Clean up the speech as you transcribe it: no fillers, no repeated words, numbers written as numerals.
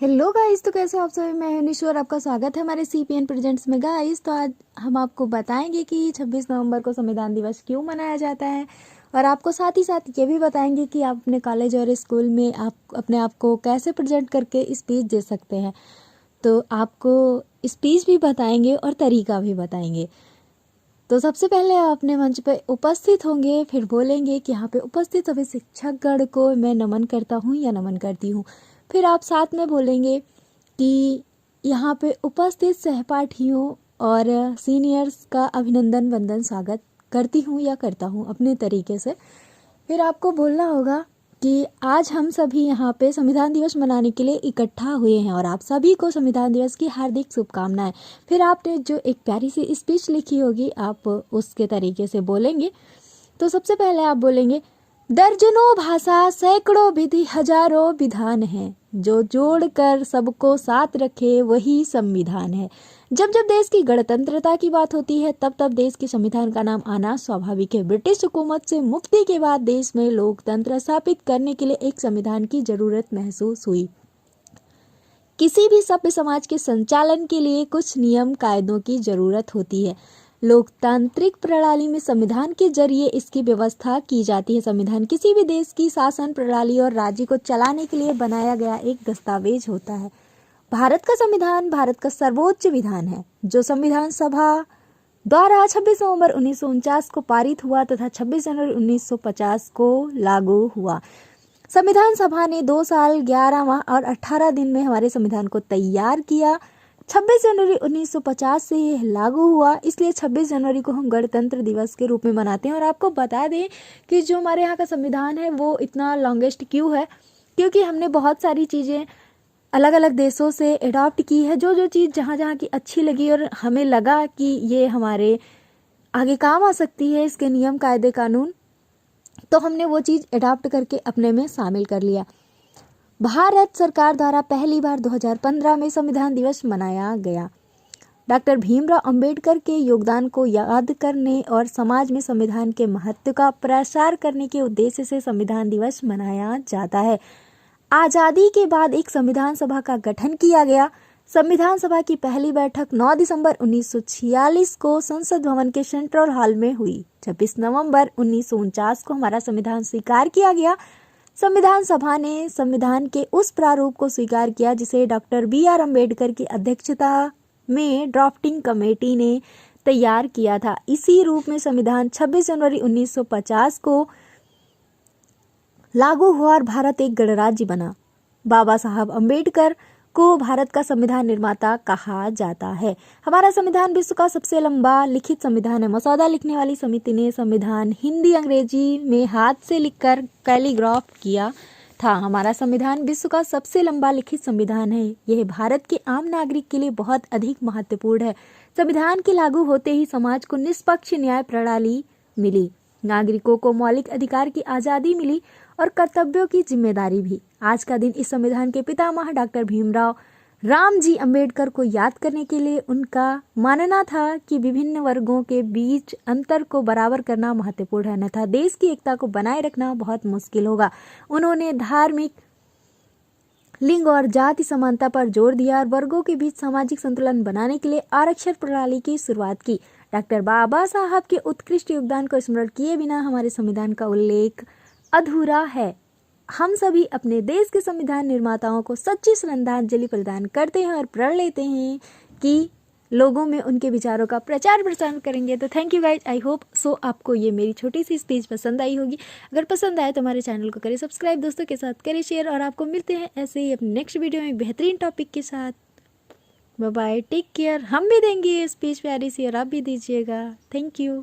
Hello guys, तो कैसे हो आप सभी। मैं हूं निशु और आपका स्वागत है हमारे सीपीएन प्रेजेंट्स में। गाइस, तो आज हम आपको बताएंगे कि 26 नवंबर को संविधान दिवस क्यों मनाया जाता है, और आपको साथ ही साथ ये भी बताएंगे कि आप अपने कॉलेज और स्कूल में आप अपने आप को कैसे प्रेजेंट करके स्पीच दे सकते हैं। तो आपको स्पीच भी बताएंगे और तरीका भी बताएंगे। तो सबसे पहले आप अपने मंच पर उपस्थित होंगे, फिर बोलेंगे कि यहाँ पे उपस्थित सभी शिक्षकगण को मैं नमन करता हूँ या नमन करती हूँ। फिर आप साथ में बोलेंगे कि यहाँ पे उपस्थित सहपाठियों और सीनियर्स का अभिनंदन वंदन स्वागत करती हूँ या करता हूँ अपने तरीके से। फिर आपको बोलना होगा कि आज हम सभी यहाँ पे संविधान दिवस मनाने के लिए इकट्ठा हुए हैं और आप सभी को संविधान दिवस की हार्दिक शुभकामनाएं। फिर आपने जो एक प्यारी सी स्पीच लिखी होगी आप उसके तरीके से बोलेंगे। तो सबसे पहले आप बोलेंगे, दर्जनों भाषा सैकड़ों विधि हजारों विधान है, जो जोड़कर सबको साथ रखे वही संविधान है। जब जब देश की गणतंत्रता की बात होती है तब तब देश के संविधान का नाम आना स्वाभाविक है। ब्रिटिश हुकूमत से मुक्ति के बाद देश में लोकतंत्र स्थापित करने के लिए एक संविधान की जरूरत महसूस हुई। किसी भी सभ्य समाज के संचालन के लिए कुछ नियम कायदों की जरूरत होती है। लोकतांत्रिक प्रणाली में संविधान के जरिए इसकी व्यवस्था की जाती है। संविधान किसी भी देश की शासन प्रणाली और राज्य को चलाने के लिए बनाया गया एक दस्तावेज होता है। भारत का संविधान भारत का सर्वोच्च विधान है, जो संविधान सभा द्वारा 26 नवंबर 1949 को पारित हुआ तथा 26 जनवरी 1950 को लागू हुआ। संविधान सभा ने 2 साल 11 माह और 18 दिन में हमारे संविधान को तैयार किया। 26 जनवरी 1950 से यह लागू हुआ, इसलिए 26 जनवरी को हम गणतंत्र दिवस के रूप में मनाते हैं। और आपको बता दें कि जो हमारे यहाँ का संविधान है वो इतना लॉन्गेस्ट क्यों है, क्योंकि हमने बहुत सारी चीज़ें अलग अलग देशों से एडॉप्ट की है। जो जो चीज़ जहाँ जहाँ की अच्छी लगी और हमें लगा कि ये हमारे आगे काम आ सकती है, इसके नियम कायदे कानून, तो हमने वो चीज़ एडॉप्ट करके अपने में शामिल कर लिया। भारत सरकार द्वारा पहली बार 2015 में संविधान दिवस मनाया गया। डॉक्टर भीमराव अंबेडकर के योगदान को याद करने और समाज में संविधान के महत्व का प्रसार करने के उद्देश्य से संविधान दिवस मनाया जाता है। आज़ादी के बाद एक संविधान सभा का गठन किया गया। संविधान सभा की पहली बैठक 9 दिसंबर 1946 को संसद भवन के सेंट्रल हॉल में हुई। 26 नवंबर 1949 को हमारा संविधान स्वीकार किया गया। संविधान सभा ने संविधान के उस प्रारूप को स्वीकार किया जिसे डॉक्टर BR अम्बेडकर की अध्यक्षता में ड्राफ्टिंग कमेटी ने तैयार किया था। इसी रूप में संविधान 26 जनवरी 1950 को लागू हुआ और भारत एक गणराज्य बना। बाबा साहब अम्बेडकर को भारत का संविधान निर्माता कहा जाता है। हमारा संविधान विश्व का सबसे लंबा लिखित संविधान है। मसौदा लिखने वाली समिति ने संविधान हिंदी अंग्रेजी में हाथ से लिखकर कैलीग्राफ किया था। हमारा संविधान विश्व का सबसे लंबा लिखित संविधान है। यह भारत के आम नागरिक के लिए बहुत अधिक महत्वपूर्ण है। संविधान के लागू होते ही समाज को निष्पक्ष न्याय प्रणाली मिली, नागरिकों को मौलिक अधिकार की आज़ादी मिली और कर्तव्यों की जिम्मेदारी भी। आज का दिन इस संविधान के पितामह डॉक्टर भीमराव रामजी अंबेडकर को याद करने के लिए उनका मानना था कि विभिन्न वर्गों के बीच अंतर को बराबर करना महत्वपूर्ण है, अन्यथा देश की एकता को बनाए रखना बहुत मुश्किल होगा। उन्होंने धार्मिक, लिंग और जाति समानता पर जोर दिया और वर्गों के बीच सामाजिक संतुलन बनाने के लिए आरक्षण प्रणाली की शुरुआत की। डॉक्टर बाबा साहब के उत्कृष्ट योगदान को स्मरण किए बिना हमारे संविधान का उल्लेख अधूरा है। हम सभी अपने देश के संविधान निर्माताओं को सच्ची श्रद्धांजलि प्रदान करते हैं और प्रण लेते हैं कि लोगों में उनके विचारों का प्रचार प्रसार करेंगे। तो thank you guys, I hope so आपको ये मेरी छोटी सी स्पीच पसंद आई होगी। अगर पसंद आए तो हमारे चैनल को करें सब्सक्राइब, दोस्तों के साथ करें शेयर, और आपको मिलते हैं ऐसे ही अपने नेक्स्ट वीडियो में बेहतरीन टॉपिक के साथ। Bye bye, take care. हम भी देंगे ये स्पीच प्यारी सी और आप भी दीजिएगा। Thank you.